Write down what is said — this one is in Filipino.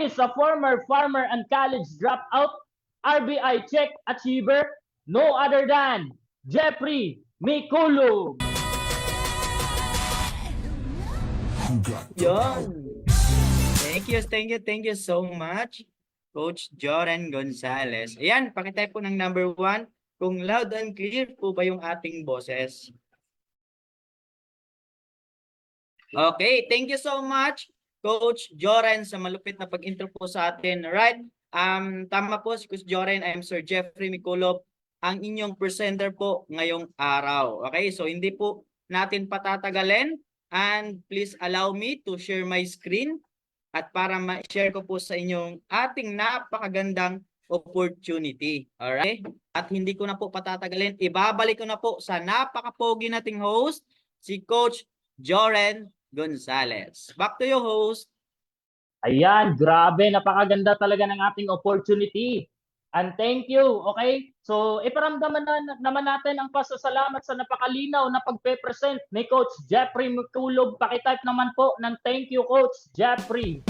is a former farmer and college dropout, RBI check achiever, no other than Jeffrey Mikulog. Yon. Thank you so much, Coach Joren Gonzalez. Ayan, pakitype po ng number 1 kung loud and clear po ba yung ating boses. Okay, thank you so much, Coach Joren, sa malupit na pag-intro po sa atin. Right, tama po si Coach Joren, I'm Sir Jeffrey Mikulog, ang inyong presenter po ngayong araw. Okay, so hindi po natin patatagalin. And please allow me to share my screen at para ma-share ko po sa inyong ating napakagandang opportunity. Alright? At hindi ko na po patatagalin. Ibabalik ko na po sa napakapogi nating host, si Coach Joren Gonzalez. Back to you, host. Ayan, grabe, napakaganda talaga ng ating opportunity. And thank you, okay? So, iparamdaman naman natin ang pasasalamat sa napakalinaw na pagpe-present ni Coach Jeffrey Mikulog. Pakitype naman po ng thank you, Coach Jeffrey.